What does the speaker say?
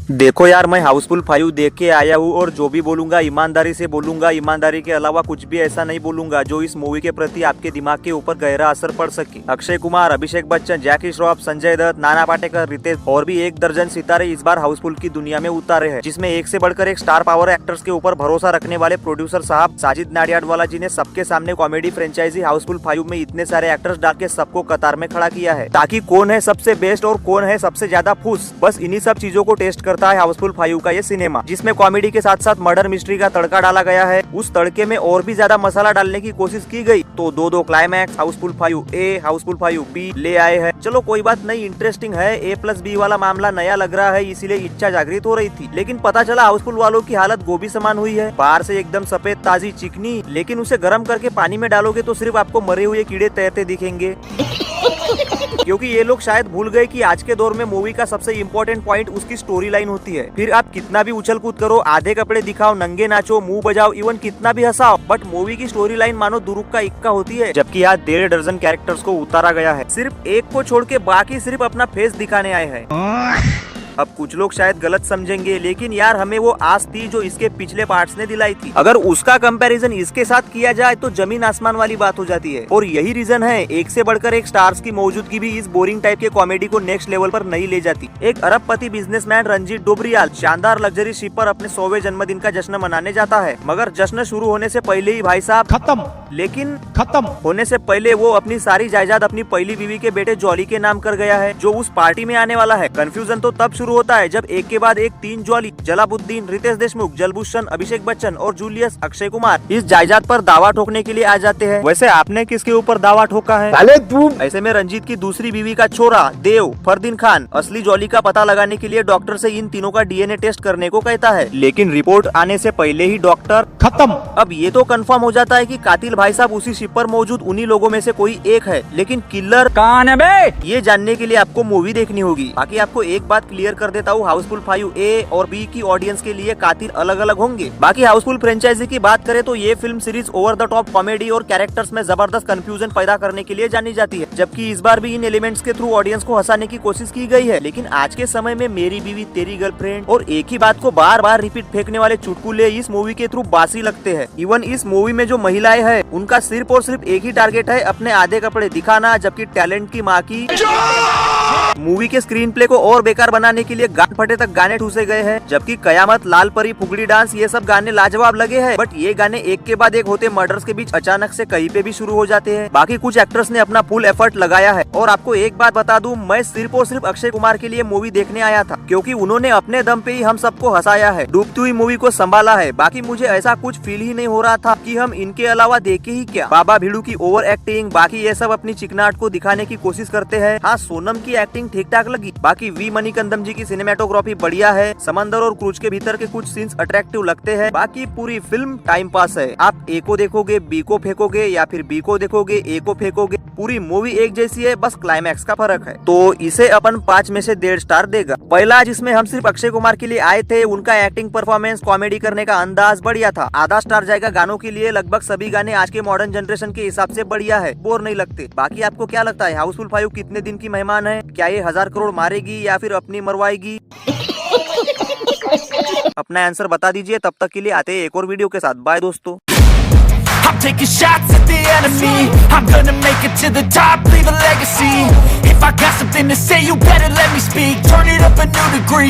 देखो यार, मैं हाउसफुल 5 देख के आया हूँ और जो भी बोलूंगा ईमानदारी से बोलूंगा। ईमानदारी के अलावा कुछ भी ऐसा नहीं बोलूंगा जो इस मूवी के प्रति आपके दिमाग के ऊपर गहरा असर पड़ सके। अक्षय कुमार, अभिषेक बच्चन, जैकी श्रॉफ, संजय दत्त, नाना पाटेकर, रितेश और भी एक दर्जन सितारे इस बार हाउसफुल की दुनिया में उतारे हैं, जिसमें एक से बढ़कर एक स्टार पावर एक्टर्स के ऊपर भरोसा रखने वाले प्रोड्यूसर साहब साजिद नाडियाडवाला जी ने सबके सामने कॉमेडी फ्रेंचाइजी हाउसफुल 5 में इतने सारे एक्टर्स डाल के सबको कतार में खड़ा किया है, ताकि कौन है सबसे बेस्ट और कौन है सबसे ज्यादा फूस, बस इन्हीं सब चीजों को टेस्ट करता है हाउसफुल 5 का ये सिनेमा, जिसमें कॉमेडी के साथ साथ मर्डर मिस्ट्री का तड़का डाला गया है। उस तड़के में और भी ज्यादा मसाला डालने की कोशिश की गई तो दो climax Housefull 5A, Housefull 5B ले आए हैं। चलो कोई बात नहीं, इंटरेस्टिंग है। A+B वाला मामला नया लग रहा है, इसीलिए इच्छा जागृत हो रही थी, लेकिन पता चला हाउसफुल वालों की हालत गोभी समान हुई है। बाहर से एकदम सफेद ताजी चिकनी, लेकिन उसे गर्म करके पानी में डालोगे तो सिर्फ आपको मरे हुए कीड़े तैरते दिखेंगे। क्योंकि ये लोग शायद भूल गए कि आज के दौर में मूवी का सबसे इम्पोर्टेंट पॉइंट उसकी स्टोरी लाइन होती है। फिर आप कितना भी उछल कूद करो, आधे कपड़े दिखाओ, नंगे नाचो, मुंह बजाओ, इवन कितना भी हंसाओ, बट मूवी की स्टोरी लाइन मानो दुरुक का इक्का होती है। जबकि यहाँ 1.5 दर्जन कैरेक्टर्स को उतारा गया है, सिर्फ एक को छोड़ के बाकी सिर्फ अपना फेस दिखाने आए हैं। अब कुछ लोग शायद गलत समझेंगे, लेकिन यार हमें वो आस थी जो इसके पिछले पार्ट्स ने दिलाई थी। अगर उसका कंपैरिजन इसके साथ किया जाए तो जमीन आसमान वाली बात हो जाती है। और यही रीजन है एक से बढ़कर एक स्टार्स की मौजूदगी भी इस बोरिंग टाइप के कॉमेडी को नेक्स्ट लेवल पर नहीं ले जाती। एक अरबपति बिजनेसमैन रंजीत डोबरियाल शानदार लग्जरी शिप पर अपने 100वें जन्मदिन का जश्न मनाने जाता है, मगर जश्न शुरू होने से पहले ही भाई साहब खत्म। लेकिन खत्म होने से पहले वो अपनी सारी जायदाद अपनी पहली बीवी के बेटे जॉली के नाम कर गया है, जो उस पार्टी में आने वाला है। कंफ्यूजन तो तब शुरू होता है जब एक के बाद एक 3 जॉली, जलाबुद्दीन, रितेश देशमुख, जलभूषण, अभिषेक बच्चन और जूलियस अक्षय कुमार इस जायदाद पर दावा ठोकने के लिए आ जाते हैं। वैसे आपने किसके ऊपर दावा ठोका है? ऐसे में रंजीत की दूसरी बीवी का छोरा देव फरदीन खान असली जॉली का पता लगाने के लिए डॉक्टर से इन तीनों का डीएनए टेस्ट करने को कहता है, लेकिन रिपोर्ट आने से पहले ही डॉक्टर खत्म। अब ये तो कंफर्म हो जाता है कि कातिल भाई साहब उसी शिप पर मौजूद उन्हीं लोगों में से कोई एक है, लेकिन किलर कौन है बे? ये जानने के लिए आपको मूवी देखनी होगी। बाकी आपको एक बात क्लियर कर देता हूँ, हाउसफुल 5A और B की ऑडियंस के लिए कातिल अलग अलग होंगे। बाकी हाउसफुल फ्रेंचाइजी की बात करें तो ये film series over the top comedy और कैरेक्टर्स में जबरदस्त कंफ्यूजन पैदा करने के लिए जानी जाती है, जबकि इस बार भी इन एलिमेंट्स के थ्रू ऑडियंस को हंसाने की कोशिश की गई है। लेकिन आज के समय में मेरी बीवी तेरी गर्लफ्रेंड और एक ही बात को बार बार रिपीट फेंकने वाले चुटकुले इस मूवी के थ्रू बासी लगते हैं। इवन इस मूवी में जो महिलाएं हैं उनका सिर्फ और सिर्फ एक ही टारगेट है, अपने आधे कपड़े दिखाना, जबकि टैलेंट की माँ की मूवी के स्क्रीन प्ले को और बेकार बनाने के लिए गांठ फटे तक गाने ठूसे गए हैं। जबकि कयामत, लाल परी, फुगड़ी डांस ये सब गाने लाजवाब लगे हैं, बट ये गाने एक के बाद एक होते मर्डर्स के बीच अचानक से कहीं पे भी शुरू हो जाते हैं। बाकी कुछ एक्टर्स ने अपना फुल एफर्ट लगाया है। और आपको एक बात बता दूं, मैं सिर्फ और सिर्फ अक्षय कुमार के लिए मूवी देखने आया था, क्योंकि उन्होंने अपने दम पे ही हम सबको हंसाया है, डूबती हुई मूवी को संभाला है। बाकी मुझे ऐसा कुछ फील ही नहीं हो रहा था कि हम इनके अलावा देखे ही क्या। बाबा भिड़ू की ओवर एक्टिंग, बाकी ये सब अपनी चिकनाहट को दिखाने की कोशिश करते हैं। हाँ, सोनम की एक्टिंग ठीक ठाक लगी। बाकी वी मणिकंदम जी की सिनेमेटोग्राफी बढ़िया है। समंदर और क्रूज के भीतर के कुछ सीन्स अट्रैक्टिव लगते हैं। बाकी पूरी फिल्म टाइम पास है। आप ए को देखोगे बी को फेंकोगे, या फिर बी को देखोगे ए को फेंकोगे। पूरी मूवी एक जैसी है, बस क्लाइमैक्स का फर्क है। तो इसे अपन 5 में से 1.5 स्टार देगा। पहला जिसमें हम सिर्फ अक्षय कुमार के लिए आए थे, उनका एक्टिंग परफॉर्मेंस, कॉमेडी करने का अंदाज बढ़िया था। आधा स्टार जाएगा गानों के लिए। लगभग सभी गाने आज के मॉडर्न जनरेशन के हिसाब से बढ़िया है, बोर नहीं लगते। बाकी आपको क्या लगता है, हाउसफुल 5 कितने दिन की मेहमान है? क्या ये 1000 करोड़ मारेगी या फिर अपनी मरवाएगी? अपना आंसर बता दीजिए। तब तक के लिए आते हैं एक और वीडियो के साथ। बाय दोस्तों। I'm taking shots at the enemy. I'm gonna make it to the top, leave a legacy. If I got something to say, you better let me speak. Turn it up a new degree.